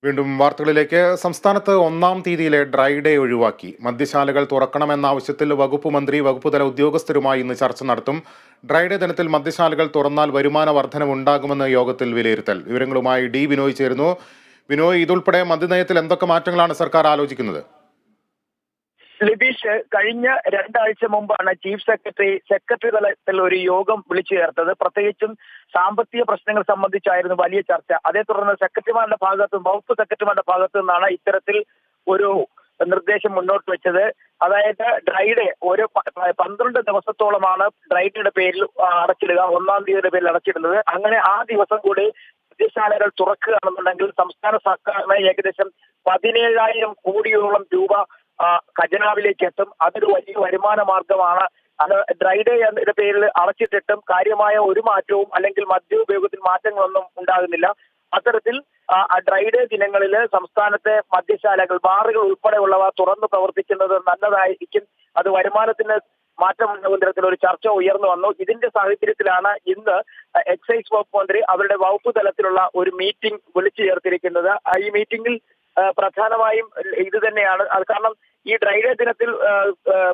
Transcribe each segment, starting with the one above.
വീണ്ടും വാർത്തകളിലേക്ക്. സംസ്ഥാനത്ത് ഒന്നാം തീയതിയിലെ ഡ്രൈ ഡേ ഒഴിവാക്കി. മദ്യശാലകൾ തുറക്കണമെന്ന ആവശ്യത്തിൽ വകുപ്പ് മന്ത്രി വകുപ്പുതല ഉദ്യോഗസ്ഥരുമായി ഇന്ന് ചർച്ച നടത്തും. ഡ്രൈ ഡേ ദിനത്തിൽ മദ്യശാലകൾ തുറന്നാൽ വരുമാന വർധനവ് ഉണ്ടാകുമെന്ന് യോഗത്തിൽ വിലയിരുത്തൽ. വിവരങ്ങളുമായി ഡി ബിനോയ് ചേരുന്നു. ബിനോയ്, ഇതുൾപ്പെടെ മദ്യനയത്തിൽ എന്തൊക്കെ മാറ്റങ്ങളാണ് സർക്കാർ ആലോചിക്കുന്നത്? ലിബീഷ്, കഴിഞ്ഞ രണ്ടാഴ്ച മുമ്പാണ് ചീഫ് സെക്രട്ടറി തലത്തിൽ ഒരു യോഗം വിളിച്ചു ചേർത്തത്. പ്രത്യേകിച്ചും സാമ്പത്തിക പ്രശ്നങ്ങൾ സംബന്ധിച്ചായിരുന്നു വലിയ ചർച്ച. അതേ തുടർന്ന് സെക്രട്ടറിമാരുടെ വകുപ്പ് സെക്രട്ടറിമാരുടെ ഭാഗത്തു നിന്നാണ് ഇത്തരത്തിൽ ഒരു നിർദ്ദേശം മുന്നോട്ട് വെച്ചത്. അതായത് ഡ്രൈ ഡേ ഒരു 12 ദിവസത്തോളമാണ് ഡ്രൈ ഡേയുടെ പേരിൽ അടച്ചിടുക, ഒന്നാം തീയതിയുടെ പേരിൽ അടച്ചിടുന്നത്. അങ്ങനെ ആ ദിവസം കൂടി മദ്യശാലകൾ തുറക്കുകയാണെന്നുണ്ടെങ്കിൽ സംസ്ഥാന സർക്കാരിന് ഏകദേശം 17,000 കോടിയോളം രൂപ ഖജനാവിലേക്ക് എത്തും. അതൊരു വലിയ വരുമാന മാർഗമാണ്. അത് ഡ്രൈ ഡേ എന്ന പേരിൽ അടച്ചിട്ടിട്ടും കാര്യമായ ഒരു മാറ്റവും അല്ലെങ്കിൽ മദ്യ ഉപയോഗത്തിൽ മാറ്റങ്ങളൊന്നും ഉണ്ടാകുന്നില്ല. അത്തരത്തിൽ ഡ്രൈ ഡേ ദിനങ്ങളിൽ സംസ്ഥാനത്തെ മദ്യശാലകൾ, ബാറുകൾ ഉൾപ്പെടെയുള്ളവ തുറന്നു പ്രവർത്തിക്കുന്നത് നല്ലതായിരിക്കും. അത് വരുമാനത്തിന് മാറ്റമുണ്ടാകുന്ന തരത്തിൽ ഒരു ചർച്ച ഉയർന്നു വന്നു. ഇതിന്റെ സാഹചര്യത്തിലാണ് ഇന്ന് എക്സൈസ് വകുപ്പ് മന്ത്രി അവരുടെ വകുപ്പ് തലത്തിലുള്ള ഒരു മീറ്റിംഗ് വിളിച്ചു ചേർത്തിരിക്കുന്നത്. ഈ മീറ്റിംഗിൽ പ്രധാനമായും ഇത് തന്നെയാണ്. അത് കാരണം ഈ ഡ്രൈ ഡേ ദിനത്തിൽ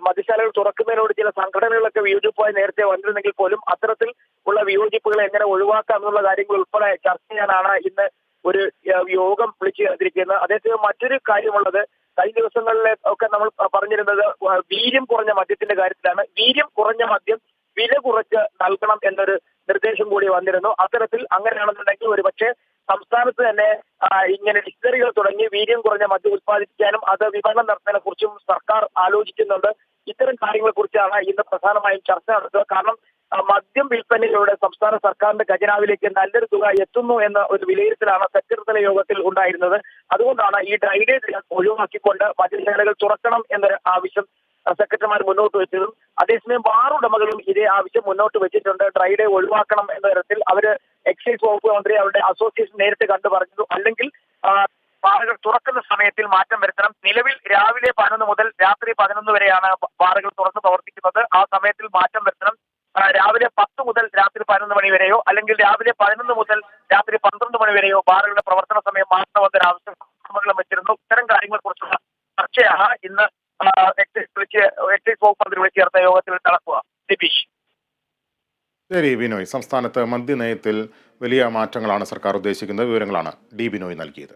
മദ്യശാലകൾ തുറക്കുന്നതിനോട് ചില സംഘടനകളൊക്കെ വിയോജിപ്പായി നേരത്തെ വന്നിരുന്നെങ്കിൽ പോലും അത്തരത്തിൽ ഉള്ള വിയോജിപ്പുകളെ എങ്ങനെ ഒഴിവാക്കാം എന്നുള്ള കാര്യങ്ങൾ ഉൾപ്പെടെ ചർച്ച ചെയ്യാനാണ് ഇന്ന് ഒരു യോഗം വിളിച്ചു ചേർത്തിരിക്കുന്നത്. അതേസമയം മറ്റൊരു കാര്യമുള്ളത്, കഴിഞ്ഞ ദിവസങ്ങളിലെ ഒക്കെ നമ്മൾ പറഞ്ഞിരുന്നത് വീര്യം കുറഞ്ഞ മദ്യത്തിന്റെ കാര്യത്തിലാണ്. വീര്യം കുറഞ്ഞ മദ്യം വില കുറച്ച് നൽകണം എന്നൊരു നിർദ്ദേശം കൂടി വന്നിരുന്നു. അത്തരത്തിൽ അങ്ങനെയാണെന്നുണ്ടെങ്കിൽ ഒരുപക്ഷെ സംസ്ഥാനത്ത് തന്നെ ഇങ്ങനെ ഡിസ്റ്റിലറികൾ തുടങ്ങി വീര്യം കുറഞ്ഞ മദ്യം ഉത്പാദിപ്പിക്കാനും അത് വിപണനം നടത്തുന്നതിനെ കുറിച്ചും സർക്കാർ ആലോചിക്കുന്നുണ്ട്. ഇത്തരം കാര്യങ്ങളെ കുറിച്ചാണ് ഇന്ന് പ്രധാനമായും ചർച്ച നടത്തുക. കാരണം മദ്യം വിൽപ്പനയിലൂടെ സംസ്ഥാന സർക്കാരിന്റെ ഖജനാവിലേക്ക് നല്ലൊരു തുക എത്തുന്നു എന്ന ഒരു വിലയിരുത്തലാണ് സെക്രട്ടറിതല യോഗത്തിൽ ഉണ്ടായിരുന്നത്. അതുകൊണ്ടാണ് ഈ ഡ്രൈ ഡേ ഒഴിവാക്കിക്കൊണ്ട് മദ്യശാലകൾ തുറക്കണം എന്നൊരു ആവശ്യം സെക്രട്ടറിമാർ മുന്നോട്ട് വെച്ചതും. അതേസമയം ബാർ ഉടമകളും ഇതേ ആവശ്യം മുന്നോട്ട് വെച്ചിട്ടുണ്ട്. ഡ്രൈ ഡേ ഒഴിവാക്കണം എന്ന തരത്തിൽ അവര് എക്സൈസ് വകുപ്പ് മന്ത്രി അവരുടെ അസോസിയേഷൻ നേരിട്ട് കണ്ടു പറഞ്ഞു. അല്ലെങ്കിൽ ബാറുകൾ തുറക്കുന്ന സമയത്തിൽ മാറ്റം വരുത്തണം. നിലവിൽ രാവിലെ 11 മുതൽ രാത്രി 11 വരെയാണ് ബാറുകൾ തുറന്ന് പ്രവർത്തിക്കുന്നത്. ആ സമയത്തിൽ മാറ്റം വരുത്തണം. രാവിലെ 10 മുതൽ രാത്രി 11 മണി വരെയോ അല്ലെങ്കിൽ രാവിലെ 11 മുതൽ രാത്രി 12 മണി വരെയോ ബാറുകളുടെ പ്രവർത്തന സമയം മാറ്റണമെന്നൊരു ആവശ്യം വെച്ചിരുന്നു. ഇത്തരം കാര്യങ്ങളെ കുറിച്ചുള്ള ചർച്ചയാണ് ഇന്ന് എക്സൈസ് വകുപ്പ് മന്ത്രി വിളിച്ചു ചേർത്ത യോഗത്തിൽ നടക്കുക. ദിബീഷ്. ശരി ബിനോയ്, സംസ്ഥാനത്ത് മദ്യനയത്തിൽ വലിയ മാറ്റങ്ങളാണ് സർക്കാർ ഉദ്ദേശിക്കുന്നത്. വിവരങ്ങളാണ് ഡി ബിനോയ് നൽകിയത്.